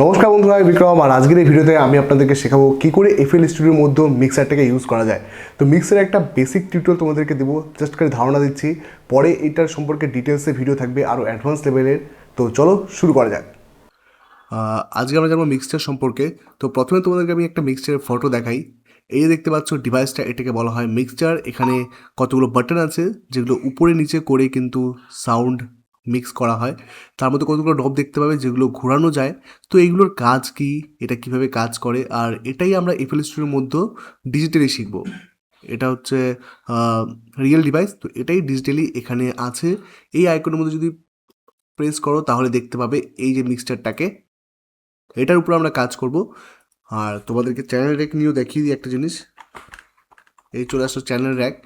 নমস্কার বন্ধুরা, আমি বিক্রম। আর আজকের এই ভিডিওতে আমি আপনাদেরকে শেখাবো কী করে এফএল স্টুডিওর মধ্যে মিক্সারটাকে ইউজ করা যায়। তো মিক্সারের একটা বেসিক টিউটোরিয়াল তোমাদেরকে দেবো, জাস্ট করে ধারণা দিচ্ছি। পরে এটার সম্পর্কে ডিটেলসে ভিডিও থাকবে আরও অ্যাডভান্স লেভেলের। তো চলো শুরু করা যাক। আজকে আমরা জানবো মিক্সচার সম্পর্কে। তো প্রথমে তোমাদেরকে আমি একটা মিক্সচারের ফটো দেখাই। এই যে দেখতে পাচ্ছ ডিভাইসটা, এটাকে বলা হয় মিক্সচার। এখানে কতগুলো বাটন আছে যেগুলো উপরে নিচে করে কিন্তু সাউন্ড মিক্স করা হয়। তার মধ্যে কতগুলো নব দেখতে পাবে যেগুলো ঘোরানো যায়। তো এইগুলোর কাজ কি, এটা কিভাবে কাজ করে, আর এটাই আমরা এফএল স্টুডিওর মধ্যে ডিজিটালি শিখবো। এটা হচ্ছে রিয়েল ডিভাইস, তো এটাই ডিজিটালি এখানে আছে। এই আইকনের মধ্যে যদি প্রেস করো তাহলে দেখতে পাবে এই যে মিক্সচারটাকে, এটার উপর আমরা কাজ করব। আর তোমাদেরকে চ্যানেল র্যাক নিয়েও দেখিয়ে দিই একটা জিনিস। এই চলে আসলো চ্যানেল র্যাক।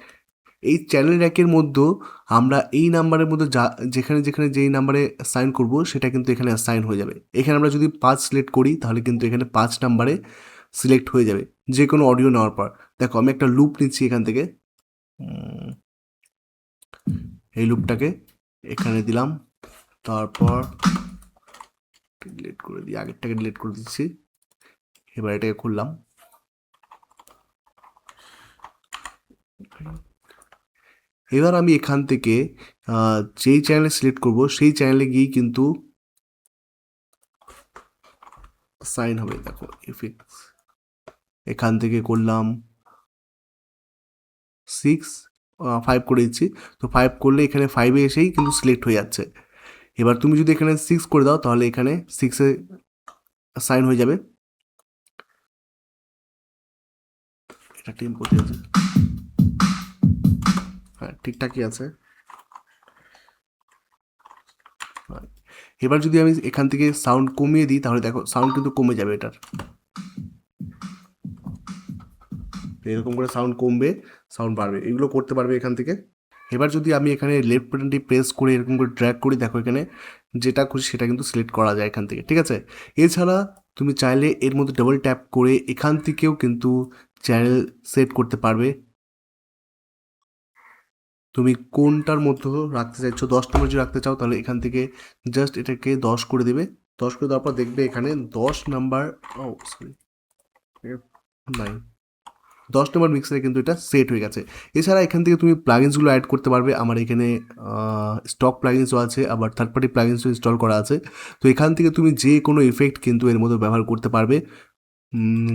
এই চ্যানেল র্যাকের মধ্যে আমরা এই নাম্বারের মধ্যে যেখানে যেখানে যেই নাম্বারে সাইন করব সেটা কিন্তু এখানে সাইন হয়ে যাবে। এখানে আমরা যদি 5 সিলেক্ট করি তাহলে কিন্তু এখানে 5 নাম্বারে সিলেক্ট হয়ে যাবে যে কোনো অডিও নেওয়ার পর। দেখো আমি একটা লুপ নিচ্ছি এখান থেকে, এই লুপটাকে এখানে দিলাম, তারপর ডিলিট করে দিই, আগেরটাকে ডিলিট করে দিচ্ছি। এবার এটাকে খুললাম। এবার আমি এখান থেকে যেই চ্যানেলে সিলেক্ট করব সেই চ্যানেলে গিয়েই কিন্তু সাইন হবে। দেখো এফেক্টস এখান থেকে করলাম 6, 5 করে দিচ্ছি। তো 5 করলে এখানে 5-এ এসেই কিন্তু সিলেক্ট হয়ে যাচ্ছে। এবার তুমি যদি এখানে 6 করে দাও তাহলে এখানে 6-এ সাইন হয়ে যাবে। এটা টিম করতে আছে, হ্যাঁ ঠিকঠাকই আছে। এবার যদি আমি এখান থেকে সাউন্ড কমিয়ে দিই তাহলে দেখো সাউন্ড কিন্তু কমে যাবে এটার। এরকম করে সাউন্ড কমবে, সাউন্ড বাড়বে, এগুলো করতে পারবে এখান থেকে। এবার যদি আমি এখানে লেফট বাটনটি প্রেস করে এরকম করে ড্র্যাগ করি, দেখো এখানে যেটা খুশি সেটা কিন্তু সিলেক্ট করা যায় এখান থেকে, ঠিক আছে। এছাড়া তুমি চাইলে এর মধ্যে ডবল ট্যাপ করে এখান থেকেও কিন্তু চ্যানেল সেট করতে পারবে। তুমি কোনটার মধ্যে রাখতে চাইছো, 10 নম্বর যদি রাখতে চাও তাহলে এখান থেকে জাস্ট এটাকে 10 করে দেবে। 10 করে দেওয়ার পর দেখবে এখানে 10 নাম্বার, ও সরি 9, 10 নম্বর মিক্সারে কিন্তু এটা সেট হয়ে গেছে। এছাড়া এখান থেকে তুমি প্লাগিনসগুলো অ্যাড করতে পারবে। আমার এখানে স্টক প্লাগিনসও আছে, আবার থার্ড পার্টি প্লাগিনসও ইনস্টল করা আছে। তো এখান থেকে তুমি যে কোনো ইফেক্ট কিন্তু এর মধ্যে ব্যবহার করতে পারবে।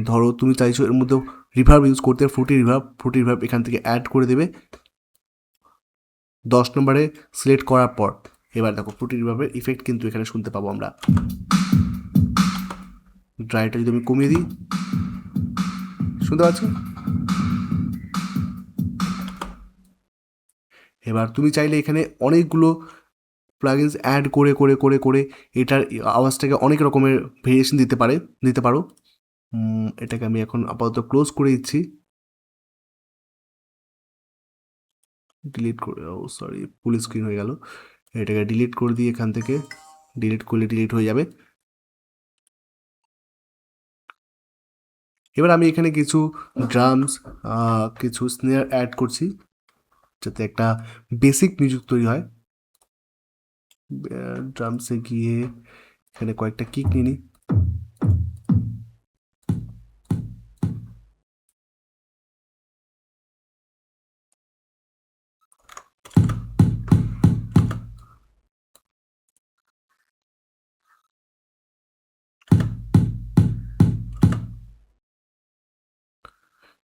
ধরো তুমি চাইছো এর মধ্যে রিভার্ব ইউজ করতে, ফ্রুটি রিভার্ব এখান থেকে অ্যাড করে দেবে 10 নম্বরে সিলেক্ট করার পর। এবার দেখো ফ্রুটি রিভার্বের ইফেক্ট কিন্তু এখানে শুনতে পাবো আমরা। ড্রাইটা যদি আমি কমিয়ে দিই, শুনতে পাচ্ছ। এবার তুমি চাইলে এখানে অনেকগুলো প্লাগিনস অ্যাড করে করে করে করে এটার আওয়াজটাকে অনেক রকমের ভেরিয়েশন দিতে পারো। এটাকে আমি এখন আপাতত ক্লোজ করে দিচ্ছি, ডিলিট করে, ও সরি ফুল স্ক্রিন হয়ে গেল। এটাকে ডিলিট করে দিই এখান থেকে, ডিলিট করলে ডিলিট হয়ে যাবে। এবার আমি এখানে কিছু ড্রামস, কিছু স্নেয়ার অ্যাড করছি যাতে একটা বেসিক মিউজিক তৈরি হয়। ড্রামসে গিয়ে এখানে কয়েকটা কিক নিয়ে নিই।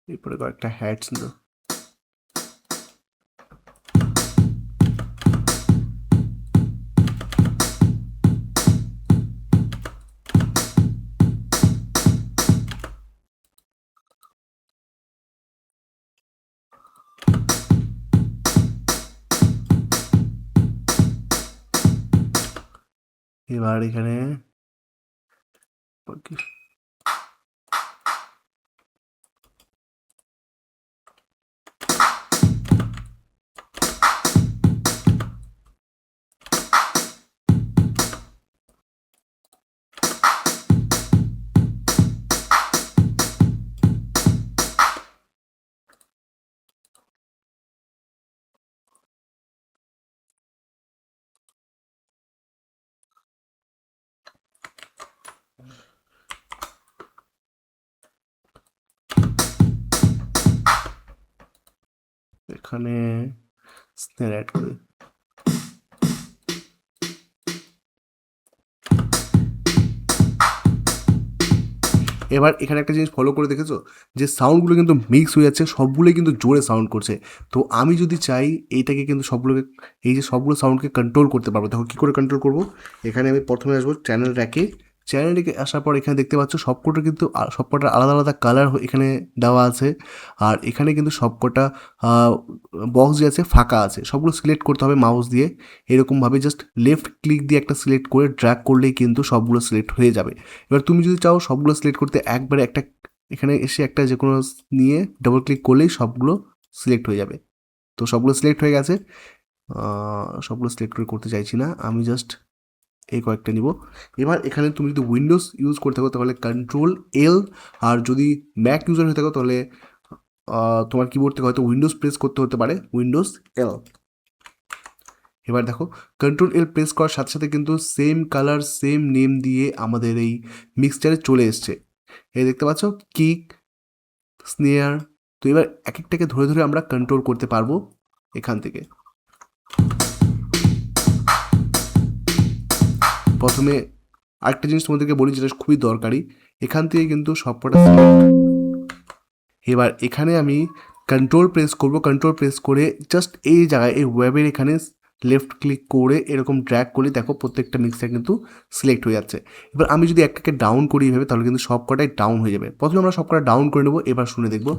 এরপরে কয়েকটা হ্যাটস নিল। এবার এখানে এখানে স্নেয়ার অ্যাড করি। এবার এখানে একটা জিনিস ফলো করে দেখেছো যে সাউন্ডগুলো কিন্তু মিক্স হয়ে যাচ্ছে, সবগুলোই কিন্তু জোরে সাউন্ড করছে। তো আমি যদি চাই এইটাকে কিন্তু সবগুলোকে, এই যে সবগুলো সাউন্ডকে কন্ট্রোল করতে পারবো। দেখো কী করে কন্ট্রোল করবো। এখানে আমি প্রথমে আসবো চ্যানেল র্যাকে। চ্যানেল র্যাকে আসার পর এখানে দেখতে পাচ্ছ সবকটা কিন্তু সবকটার আলাদা আলাদা কালার এখানে দেওয়া আছে। আর এখানে কিন্তু সবকটা বক্স যে আছে ফাঁকা আছে, সবগুলো সিলেক্ট করতে হবে মাউস দিয়ে। এরকমভাবে জাস্ট লেফট ক্লিক দিয়ে একটা সিলেক্ট করে ড্র্যাগ করলেই কিন্তু সবগুলো সিলেক্ট হয়ে যাবে। এবার তুমি যদি চাও সবগুলো সিলেক্ট করতে একবারে একটা এখানে এসে একটা যে কোনো নিয়ে ডবল ক্লিক করলেই সবগুলো সিলেক্ট হয়ে যাবে। তো সবগুলো সিলেক্ট হয়ে গেছে। সবগুলো সিলেক্ট করে করতে চাইছি না, আমি জাস্ট এই কয়েকটা নিব। এবার এখানে তুমি যদি উইন্ডোজ ইউজ করতে থাকো তাহলে কন্ট্রোল এল, আর যদি ম্যাক ইউজার হয়ে থাকো তাহলে তোমার কিবোর্ড থেকে হয়তো উইন্ডোজ প্রেস করতে হতে পারে, উইন্ডোজ এল। এবার দেখো কন্ট্রোল এল প্রেস করার সাথে সাথে কিন্তু সেম কালার সেম নেম দিয়ে আমাদের এই মিক্সচারে চলে এসছে। এই দেখতে পাচ্ছ কিক, স্নেয়ার। তো এবার এক একটাকে ধরে ধরে আমরা কন্ট্রোল করতে পারবো এখান থেকে। প্রথমে আরেকটা জিনিস তোমাদেরকে বলি যেটা খুবই দরকারি, এখান থেকে কিন্তু সবকটা সিলেক্ট। এবার এখানে আমি কন্ট্রোল প্রেস করব, কন্ট্রোল প্রেস করে জাস্ট এই জায়গায় এই ওয়েবের এখানে লেফট ক্লিক করে এরকম ড্র্যাগ করলে দেখো প্রত্যেকটা মিক্সার কিন্তু সিলেক্ট হয়ে যাচ্ছে। এবার আমি যদি একটাকে ডাউন করি এইভাবে তাহলে কিন্তু সব কটাই ডাউন হয়ে যাবে। প্রথমে আমরা সব কটা ডাউন করে নেবো, এবার শুনে দেখবো।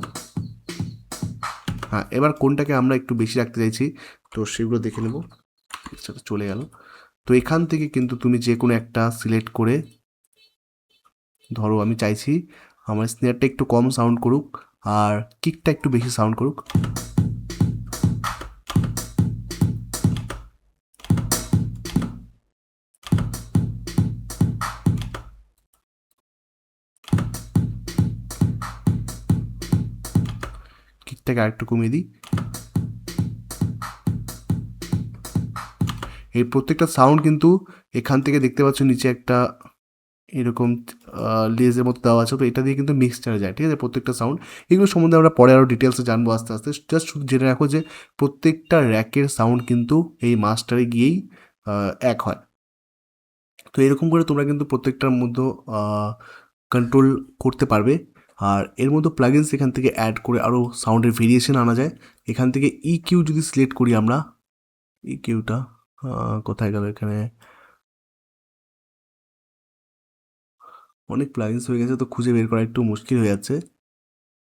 হ্যাঁ, এবার কোনটাকে আমরা একটু বেশি রাখতে চাইছি তো সেগুলো দেখে নেব। সেটা চলে গেল। তো এখান থেকে কিন্তু তুমি যে কোনো একটা সিলেক্ট করে, ধরো আমি চাইছি আমার স্নেয়ারটা একটু কম সাউন্ড করুক আর কিকটা একটু বেশি সাউন্ড করুক। কিকটাকে আরেকটু কমিয়ে দিই। এই প্রত্যেকটা সাউন্ড কিন্তু এখান থেকে দেখতে পাচ্ছ নিচে একটা এরকম লেজের মতো দেওয়া আছে, তো এটা দিয়ে কিন্তু মিক্সচারে যায়। ঠিক আছে, প্রত্যেকটা সাউন্ড এগুলো সম্বন্ধে আমরা পরে আরও ডিটেলসে জানবো আস্তে আস্তে। জাস্ট শুধু জেনে রাখো যে প্রত্যেকটা র্যাকের সাউন্ড কিন্তু এই মাস্টারে গিয়েই এক হয়। তো এরকম করে তোমরা কিন্তু প্রত্যেকটার মধ্যে কন্ট্রোল করতে পারবে। আর এর মধ্যে প্লাগইনস এখান থেকে অ্যাড করে আরও সাউন্ডের ভেরিয়েশন আনা যায়। এখান থেকে ইকিউ যদি সিলেক্ট করি আমরা, ইকিউটা কোথায় গেল, এখানে অনেক প্লাগইনস হয়ে গেছে তো খুঁজে বের করা একটু মুশকিল হয়ে যাচ্ছে।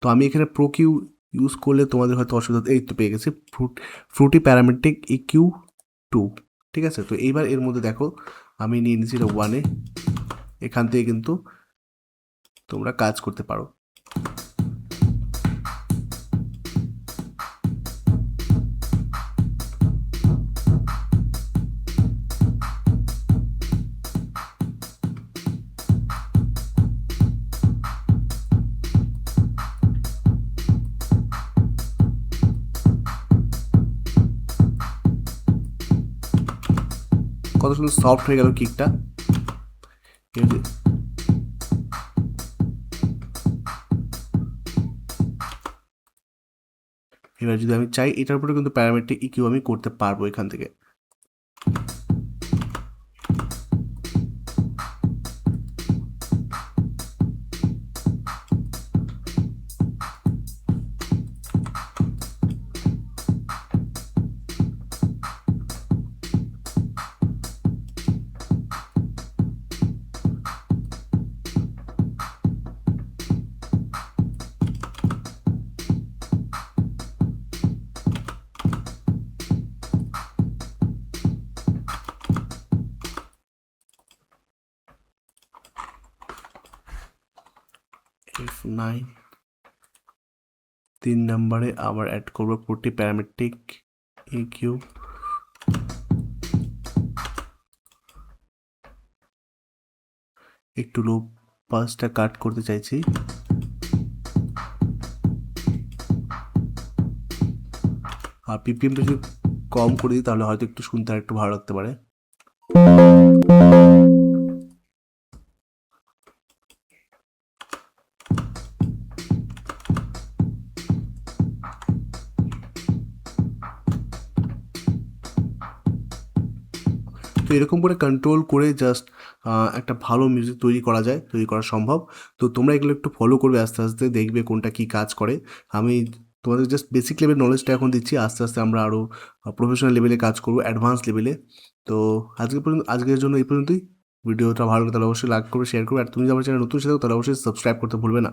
তো আমি এখানে প্রো কিউ ইউজ করলে তোমাদের হয়তো অসুবিধা, এই তো পেয়ে গেছি ফ্রুটি প্যারামেট্রিক ইকিউ 2। ঠিক আছে, তো এইবার এর মধ্যে দেখো আমি নিয়ে নিয়েছি 1-এ। এখান থেকে কিন্তু তোমরা কাজ করতে পারো। কত সুন্দর সফট হয়ে গেল কিকটা। এবার যদি আমি চাই এটার উপরে কিন্তু প্যারামেট্রিক ইকিউ আমি করতে পারবো এখান থেকে। F9 3 নম্বরে আবার অ্যাড করবো প্রোটি প্যারামেট্রিক ইকিউ। একটু লো পাসটা কাট করতে চাইছি। আর পিপিএমটা যদি কম করে দিই তাহলে হয়তো একটু শুনতে আর একটু ভালো লাগতে পারে। তো এরকম করে কন্ট্রোল করে জাস্ট একটা ভালো মিউজিক তৈরি করা যায়, তৈরি করা সম্ভব। তো তোমরা এগুলো একটু ফলো করবে আস্তে আস্তে, দেখবে কোনটা কী কাজ করে। আমি তোমাদের জাস্ট বেসিক লেভেল নলেজটা এখন দিচ্ছি, আস্তে আস্তে আমরা আরও প্রফেশনাল লেভেলে কাজ করবো, অ্যাডভান্স লেভেলে। তো আজকের জন্য এই পর্যন্তই। ভিডিওটা ভালো লাগে তাহলে অবশ্যই লাইক করবে, শেয়ার করবে, আর তুমি যদি আমার চ্যানেল নতুন এসে থাকো তাহলে অবশ্যই সাবস্ক্রাইব করতে ভুলবে না।